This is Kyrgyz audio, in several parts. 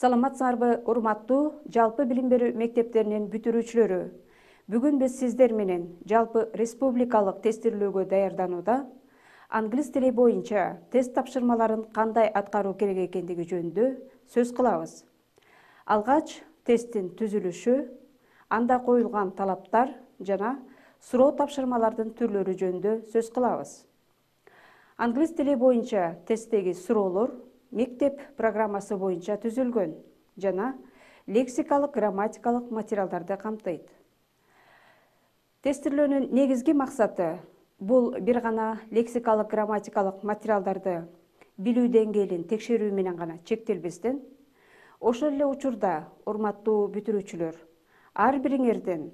Саламатсыңарбы, урматтуу жалпы билим берүү мектептеринин бүтүрүүчүлөрү. Бүгүн биз сиздер менен жалпы республикалык тестирлөөгө даярданууда англис тили боюнча тест тапшырмаларын кандай аткаруу керек экендиги жөнүндө сөз кылабыз. Алгач тесттин түзүлүшү, анда коюлган талаптар жана суроо тапшырмалардын түрлөрү жөнүндө сөз кылабыз. Англис тили боюнча тесттеги суроолор мектеп программасы боюнча түзүлгөн жана лексикалык грамматикалык материалдарды камтыйт. Тестирлөөнүн негизги максаты бул бир гана лексикалык грамматикалык материалдарды билүү деңгээлин текшерүү менен гана чектелбестен, ошол эле учурда урматтуу бүтүрүүчүлөр, ар бириңерден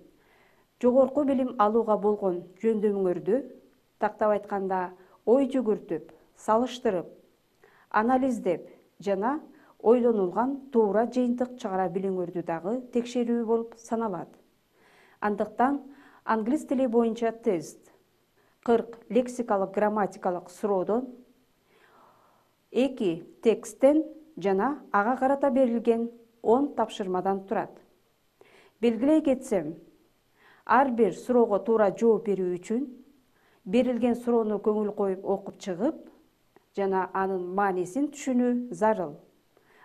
жогорку билим алууга болгон жөндөмүңөрдү, тактап айтканда ой жүгүртүп, салыштырып, анализдеп жана ойлонулган туура жыйынтык чыгара билүүңөрдү дагы текшерүү болуп саналат. Андыктан англис тили боюнча тест 40 лексикалык грамматикалык суроодон, 2 тексттен жана ага карата берилген 10 тапшырмадан турат. Белгилей кетсем, ар бир суроого туура жооп берүү үчүн берилген суроону көңүл коюп окуп чыгып, жана анын маанисин түшүнүү зарыл.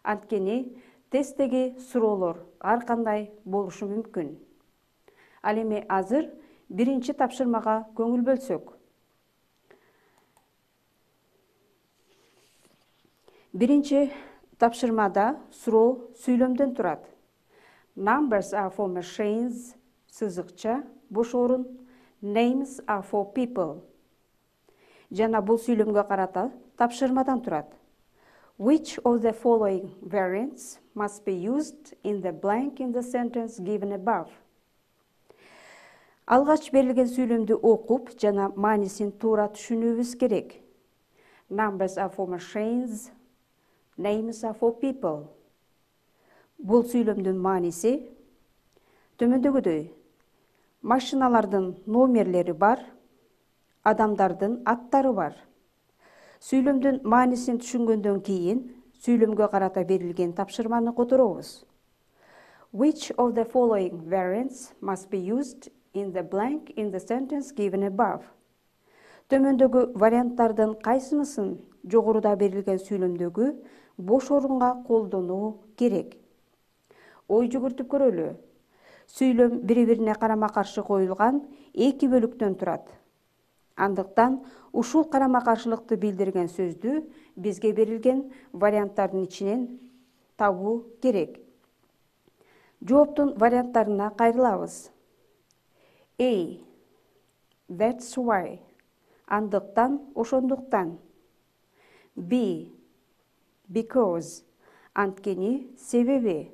Анткени тесттеги суроолор ар кандай болушу мүмкүн. Ал эми азыр биринчи тапшырмага көңүл бөлсөк. Биринчи тапшырмада суроо сүйлөмдөн турат. Numbers are for machines, сызыкча, бош орун, names are for people. Жана бул сүйлөмгө карата тапшырмадан турат. Which of the following variants must be used in the blank in the sentence given above? Алгач берилген сүйлөмдү окуп жана маанисин туура түшүнүүбүз керек. Numbers are for machines, names are for people. Бул сүйлөмдүн мааниси төмөндөгүдөй. Машиналардын номерлери бар, адамдардын аттары бар. Сүйлөмдүн маанисин түшүнгөндөн кийин сүйлөмгө карата берилген тапшырманы которобуз. Which of the following variants must be used in the blank in the sentence given above? Төмөндөгү варианттардын кайсынысын жогоруда берилген сүйлөмдөгү бош орунга колдонуу керек? Ой жүгүртүп көрөлү. Сүйлөм бири-бирине карама-каршы коюлган эки бөлүктөн турат. Андыктан ушул карама-каршылыкты билдирген сөздү бизге берилген варианттардын ичинен табуу керек. Жооптун варианттарына кайрылабыз. A. That's why. Андыктан, ошондуктан. B. Because. Анткени, себеби.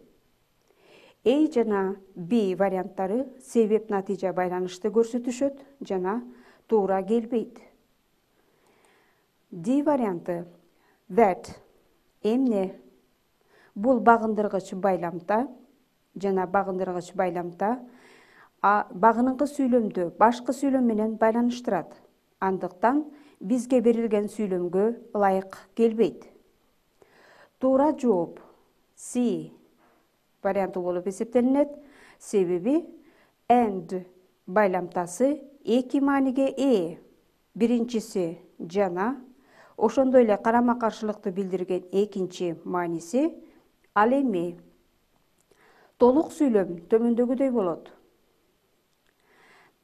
A жана B варианттары себеп-натыйжа байланышты көрсөтүшөт жана туура келбейт. D варианты that, эмне. Бул багындыргыч байламта жана багындыргыч байламта багыныңкы сүйлөмдү башкы сүйлөм менен байланыштырат. Андыктан бизге берилген сүйлөмгө ылайык келбейт. Туура жооп C варианты болуп эсептелинет. Себеби and байламтасы эки мааниге ээ. Биринчиси жана, ошондой эле карама-каршылыкты билдирген экинчи мааниси ал эми. Толук сүйлөм төмөндөгүдөй болот.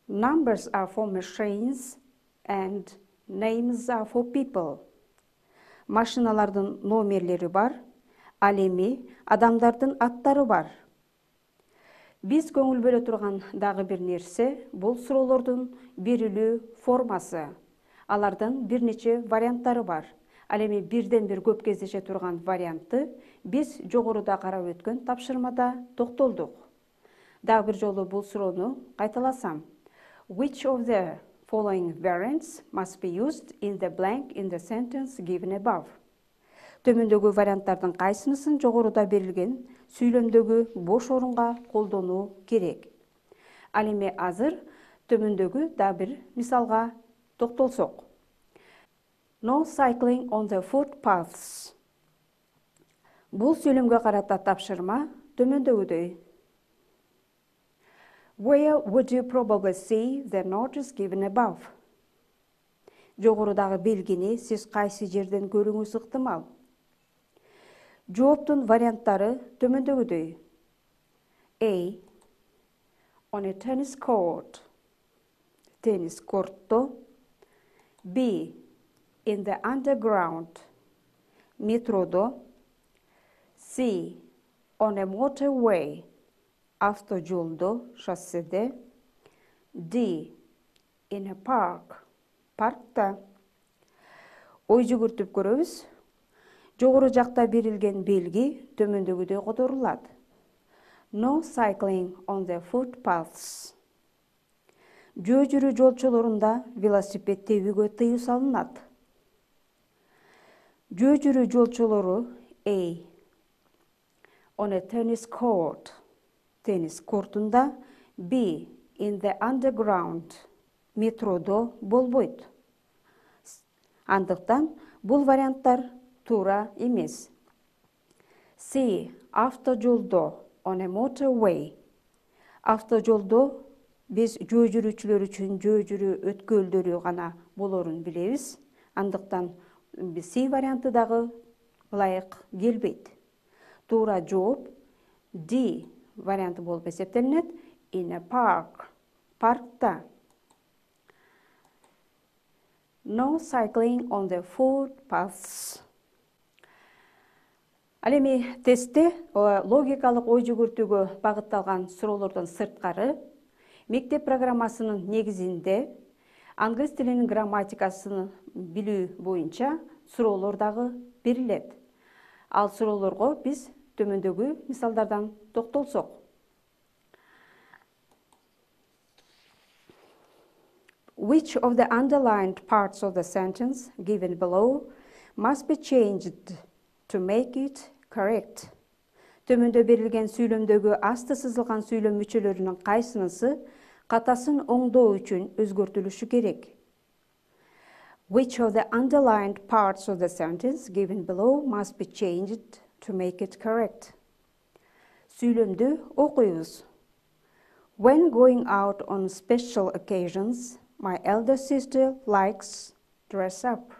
Numbers are for machines and names are for people. Машиналардын номерлери бар, ал эми адамдардын аттары бар. Биз көңүл бөлө турган дагы бир нерсе бул суроолордун берилүү формасы. Алардын бир нече варианттары бар. Ал эми бирден бир көп кездеше турган вариантты биз жогоруда карап өткөн тапшырмада токтолдук. Дагы бир жолу бул суроону кайталасам. Which of the following variants must be used in the blank in the sentence given above? Төмөндөгү варианттардын кайсынысын жогоруда берилген сүйлөмдөгү бош орунга колдонуу керек? Ал эми азыр төмөндөгү дагы бир мисалга токтолсок. No cycling on the footpaths. Бул сүйлөмгө карата тапшырма төмөндөгүдөй. Where would you probably see the notice given above? Жогорудагы белгини сиз кайсы жерден көрүүңүз ыктымал? Жооптун варианттары төмөндөгүдөй. A. On a tennis court. Tennis кортто. B. In the underground. Метродо. C. On a motorway. Автожолдо, шосседе. D. In a park. Паркта. Ой жүгүртүп көрөбүз. Жогору жакта берилген белги төмөндөгүдөй которулат. No cycling on the footpaths. Жөө жүрүү жолчолорунда велосипед тебүүгө тыюу салынат. Жөө жүрүү жолчолору A. On a tennis court. Tennis кортунда. B. In the underground. Метродо болбойт. Андыктан бул варианттар туура эмес. C. Автожолдо. On a motorway. Автожолдо биз жөө жүрүүчүлөр үчүн жөө жүрүү өткөлдөрү гана болорун билебиз. Андыктан C варианты дагы ылайык келбейт. Туура жооп D варианты болуп эсептелинет. In a park. Паркта. No cycling on the footpaths. Ал эми тестте логикалык ой жүгүртүүгө багытталган суроолордон сырткары мектеп программасынын негизинде англис тилинин грамматикасын билүү боюнча суроолор дагы берилет. Ал суроолорго биз төмөндөгү мисалдардан токтолсок. Which of the underlined parts of the sentence given below must be changed to make it correct? Төмөндө берилген сүйлөмдөгү асты сызылган сүйлөм мүчөлөрүнүн кайсынысы катасын оңдоо үчүн өзгөртүлүшү керек? Which of the underlined parts of the sentence given below must be changed to make it correct? Сүйлөмдү окуйбуз. When going out on special occasions, my elder sister likes dress up.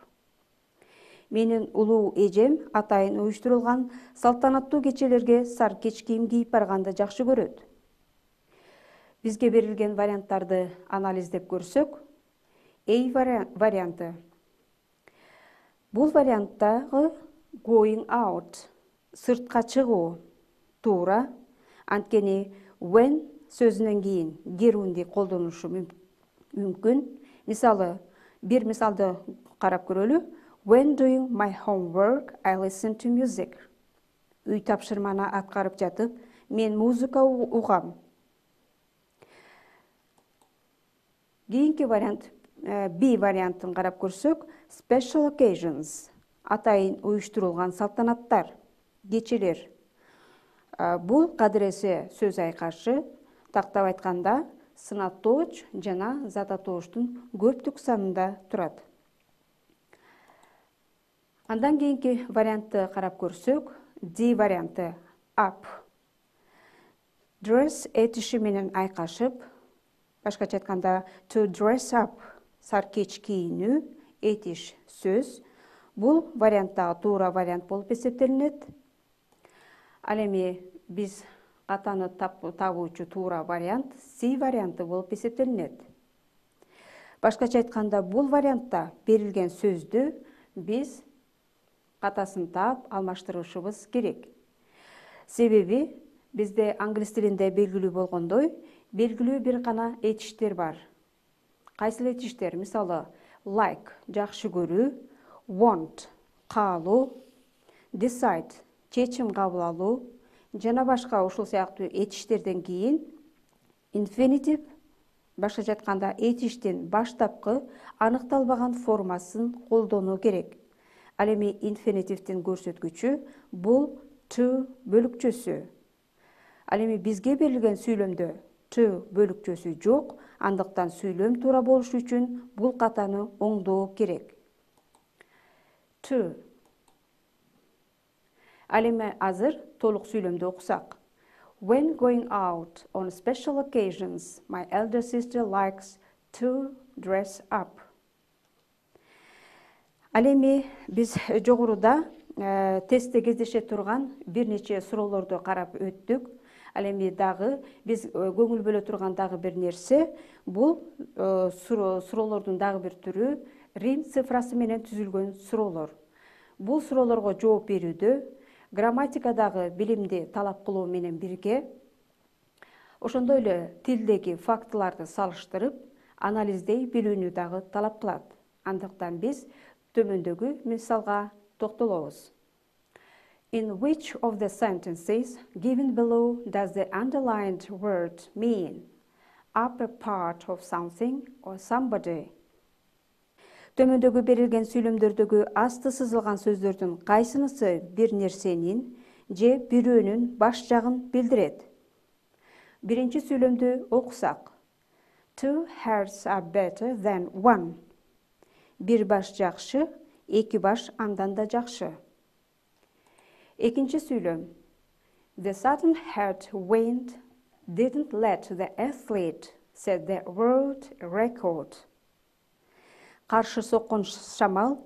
Менин улуу эжем атайын уюштурулган салтанаттуу кечелерге сары кеч кийим кийип барганды жакшы көрөт. Бизге берилген варианттарды анализдеп көрсөк, A варианты. Бул варианттагы going out, сыртка чыгуу, туура. Анткени when сөзүнөн кийин герунди колдонулушу мүмкүн. Мисалы, бир мисалды карап көрөлү. When doing my homework, I listen to music. Үй тапшырманы аткарып жатып, мен музыка угам. Кийинки вариант, B вариантын карап көрсөк, special occasions, атайын уюштурулган салтанаттар, кечелер. Бул кадыресе сөз айкашы, тактап айтканда, сынаттооч жана зататооштун көптүк санында турат. Андан кийинки вариантты карап көрсөк, D варианты up. Dress этиши менен айкашып, башкача айтканда to dress up, сары кеч кийинүү, этиш сөз. Бул варианттагы туура вариант болуп эсептелинет. Ал эми биз катаны табуучу туура вариант C варианты болуп эсептелинет. Башкача айтканда бул вариантта берилген сөздү биз катасын таап алмаштырышыбыз керек. Себеби бизде англис тилинде белгилүү болгондой, белгилүү бир гана этиштер бар. Кайсыл этиштер? Мисалы, like жакшы көрүү, want каалоо, decide чечим кабыл алуу жана башка ушул сыяктуу этиштерден кийин infinitive, башкача айтканда этиштин баштапкы аныкталбаган формасын колдонуу керек. Ал эми инфинитивдин көрсөткүчү бул to бөлүкчөсү. Ал эми бизге берилген сүйлөмдө to бөлүкчөсү жок, андыктан сүйлөм туура болуш үчүн бул катаны оңдоо керек. To. Ал эми азыр толук сүйлөмдү окусак. When going out on special occasions, my elder sister likes to dress up. Ал эми биз жогоруда тестте кездеше турган бир нече суроолорду карап өттүк. Ал эми дагы биз көңүл бөлө турган дагы бир нерсе, бул суроолордун дагы бир түрү Рим цифрасы менен түзүлгөн суроолор. Бул суроолорго жооп берүүдө грамматикадагы билимди талап кылуу менен бирге, ошондой эле тилдеги фактыларды салыштырып, анализдей билүүнү дагы талап кылат. Андыктан биз төмөндөгү мисалга токтолобуз. In which of the sentences given below does the underlined word mean upper part of something or somebody? Төмөндөгү берилген сүйлөмдөрдөгү асты сызылган сөздөрдүн кайсынысы бир нерсенин же бирөөнүн баш жагын билдирет? Биринчи сүйлөмдү окусак. Two heads are better than one. Бир баш жакшы, эки баш андан да жакшы. Экинчи сүйлөм. The sudden head wind didn't let the athlete set the world record. Каршы соккон шамал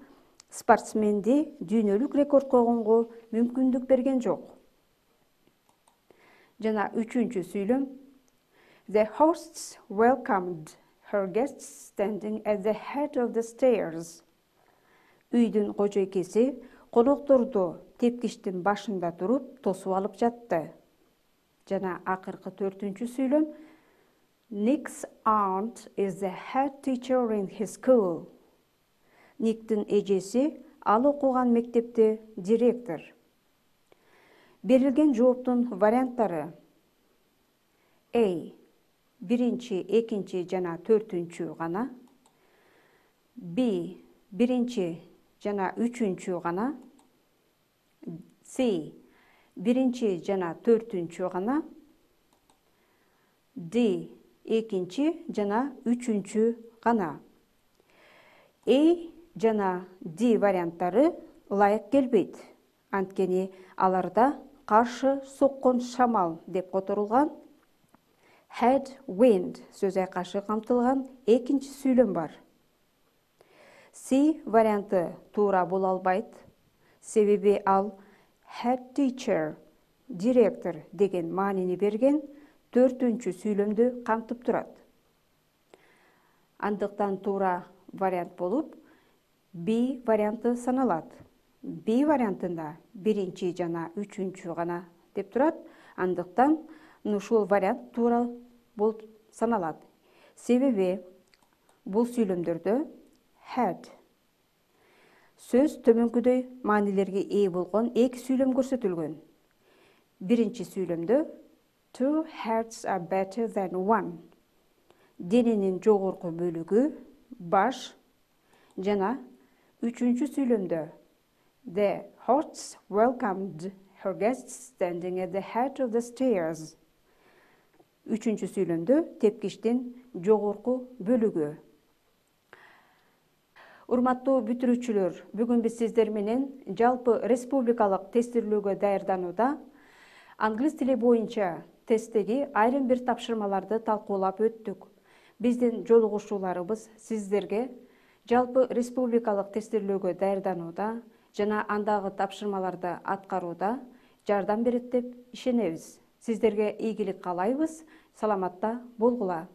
спортсменди дүйнөлүк рекорд койгонго мүмкүндүк берген жок. Жана үчүнчү сүйлөм. The hosts welcomed her guests standing at the head of the stairs. Үйдүн кожойкеси конокторду тепкичтин башында туруп тосуп алып жатты. Жана акыркы төртүнчү сүйлөм. Nick's aunt is the head teacher in his school. Никтин эжеси ал окуган мектепте директор. Берилген жооптун варианттары. A. Биринчи, экинчи жана төртүнчү гана. B. Биринчи жана үчүнчү гана. C. Биринчи жана төртүнчү гана. D. Экинчи жана үчүнчү гана. A жана D варианттары ылайык келбейт. Анткени аларда каршы соккон шамал деп которулган head wind сөз айкашы камтылган экинчи сүйлөм бар. C варианты туура боло албайт. Себеби ал head teacher, директор деген маанини берген төртүнчү сүйлөмдү камтып турат. Андыктан туура вариант болуп B варианты саналат. B вариантында биринчи жана үчүнчү гана деп турат. Андыктан ушул вариант туура болуп саналат. Себеби бул сүйлөмдөрдө had сөз төмөнкүдөй маанилерге ээ болгон эки сүйлөм көрсөтүлгөн. Биринчи сүйлөмдө two heads are better than one. Дененин жогорку бөлүгү баш жана үчүнчү сүйлөмдө the hosts welcomed her guests standing at the head of the stairs. Үчүнчү сүйлөмдө тепкичтин жогорку бөлүгү. Урматтуу бүтүрүүчүлөр, бүгүн биз сиздер менен жалпы республикалык тестирлөөгө даярданууда англис тили боюнча тесттеги айрым бир тапшырмаларды талкуулап өттүк. Биздин жолугушууларыбыз сиздерге жалпы республикалык тестирлөөгө даярданууда жана андагы тапшырмаларды аткарууда жардам берет деп ишенебиз. Сиздерге ийгилик каалайбыз. Саламатта болгула.